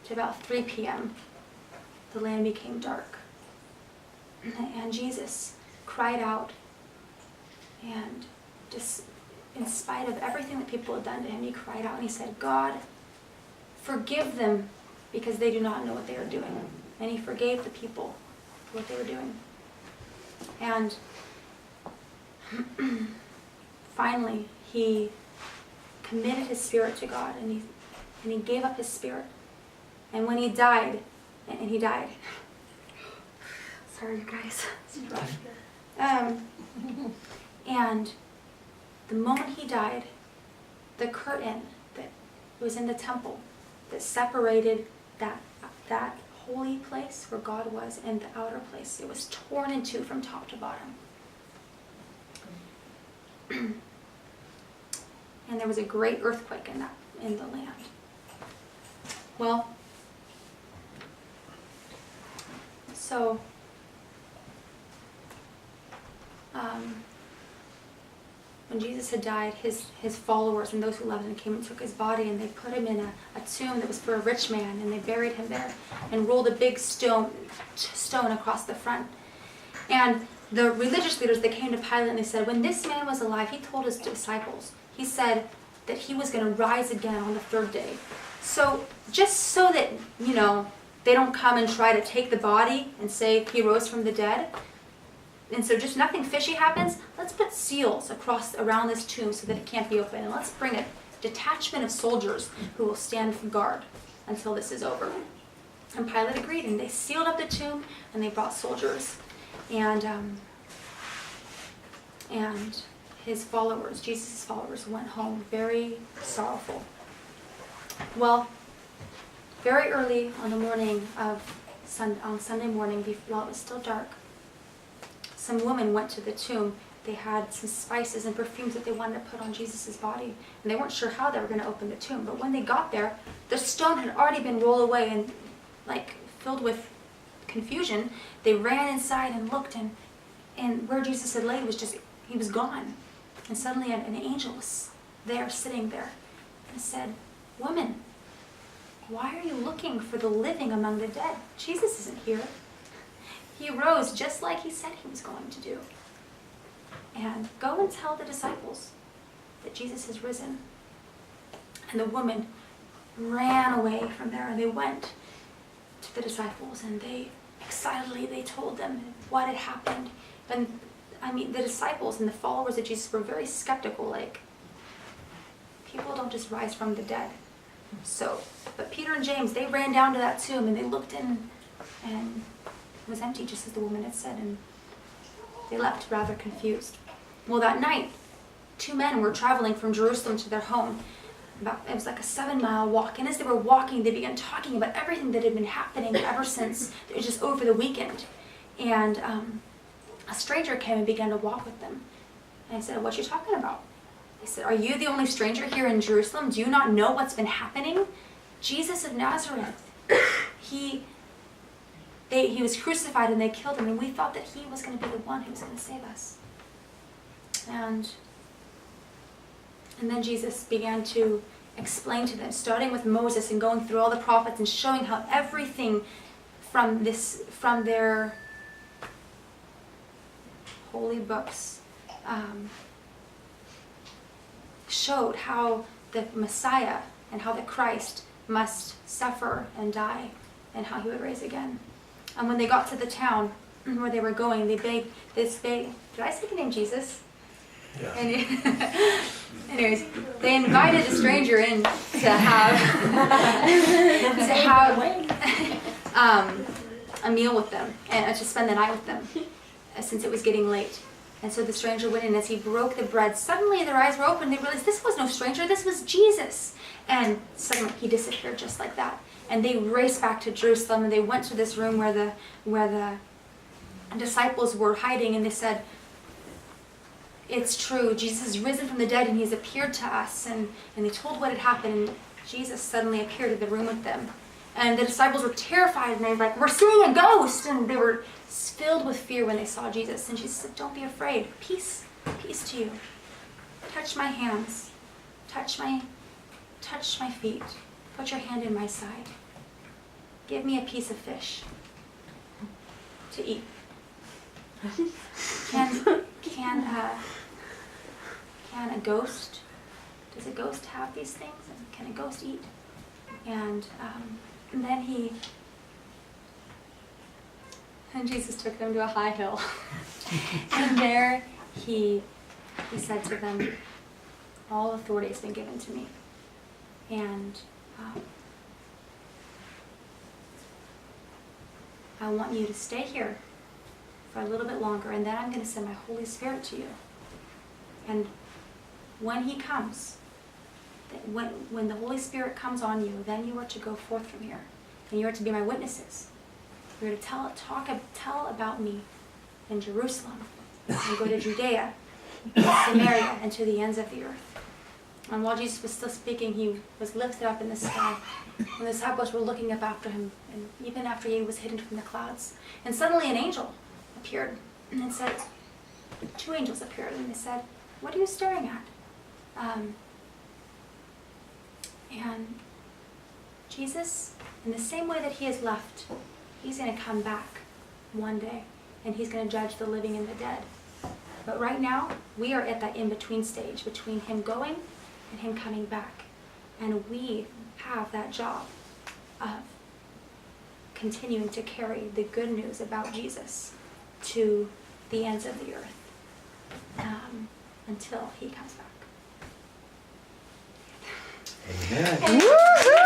to about 3 p.m., the land became dark. And Jesus cried out, and just in spite of everything that people had done to him, he cried out and he said, God, forgive them because they do not know what they are doing. And he forgave the people for what they were doing. And finally, he committed his spirit to God, and he gave up his spirit. And when he died, and he died. Sorry, you guys. It's rough. And the moment he died, the curtain that was in the temple that separated that holy place where God was and the outer place, it was torn in two from top to bottom. And there was a great earthquake in the land. Well, so when Jesus had died, his followers and those who loved him came and took his body, and they put him in a tomb that was for a rich man, and they buried him there and rolled a big stone across the front. And the religious leaders, they came to Pilate and they said, when this man was alive, he told his disciples, he said that he was going to rise again on the third day. So just so that, they don't come and try to take the body and say he rose from the dead, and so just nothing fishy happens, let's put seals around this tomb so that it can't be opened. And let's bring a detachment of soldiers who will stand guard until this is over. And Pilate agreed, and they sealed up the tomb, and they brought soldiers. And his followers, Jesus' followers, went home very sorrowful. Well, very early on the morning on Sunday morning, while it was still dark, some women went to the tomb. They had some spices and perfumes that they wanted to put on Jesus' body. And they weren't sure how they were going to open the tomb. But when they got there, the stone had already been rolled away, and filled with confusion, they ran inside and looked, and where Jesus had laid he was gone. And suddenly an angel was there, sitting there, and said, "Woman, why are you looking for the living among the dead? Jesus isn't here. He rose just like he said he was going to do. And go and tell the disciples that Jesus has risen." And the woman ran away from there, and they went to the disciples, and they told them what had happened. And the disciples and the followers of Jesus were very skeptical, people don't just rise from the dead. But Peter and James, they ran down to that tomb, and they looked in, and it was empty, just as the woman had said, and they left rather confused. Well, that night, 2 men were traveling from Jerusalem to their home. It was like a 7-mile walk, and as they were walking, they began talking about everything that had been happening ever since it was just over the weekend. And a stranger came and began to walk with them. And I said, "What are you talking about?" They said, "Are you the only stranger here in Jerusalem? Do you not know what's been happening? Jesus of Nazareth, he was crucified and they killed him, and we thought that he was going to be the one who was going to save us." And then Jesus began to explain to them, starting with Moses and going through all the prophets and showing how everything from their holy books showed how the Messiah and how the Christ must suffer and die, and how he would rise again. And when they got to the town where they were going, they begged did I say the name Jesus? Yeah. Anyways, they invited a stranger in to have a meal with them, and to spend the night with them, since it was getting late. And so the stranger went in. As he broke the bread, suddenly their eyes were open. They realized this was no stranger, this was Jesus. And suddenly he disappeared just like that. And they raced back to Jerusalem, and they went to this room where the disciples were hiding, and they said, "It's true, Jesus has risen from the dead, and he's appeared to us." And they told what had happened, and Jesus suddenly appeared in the room with them. And the disciples were terrified, and they were like, "We're seeing a ghost!" And they were filled with fear when they saw Jesus. And Jesus said, "Don't be afraid. Peace to you. Touch my hands. Touch my feet. Put your hand in my side." give me a piece of fish to eat. Can a ghost, does a ghost have these things? And can a ghost eat? And then Jesus took them to a high hill. And there he said to them, all authority has been given to me. And I want you to stay here for a little bit longer, and then I'm going to send my Holy Spirit to you. And when he comes, when the Holy Spirit comes on you, then you are to go forth from here, and you are to be my witnesses. You are to tell about me in Jerusalem, and go to Judea, Samaria, and to the ends of the earth. And while Jesus was still speaking, he was lifted up in the sky, and the disciples were looking up after him, and even after he was hidden from the clouds. And suddenly an angel appeared, and it said, 2 angels appeared, and they said, what are you staring at? And Jesus, in the same way that he has left, he's going to come back one day, and he's going to judge the living and the dead. But right now, we are at that in-between stage between him going and him coming back. And we have that job of continuing to carry the good news about Jesus to the ends of the earth until he comes back. Amen.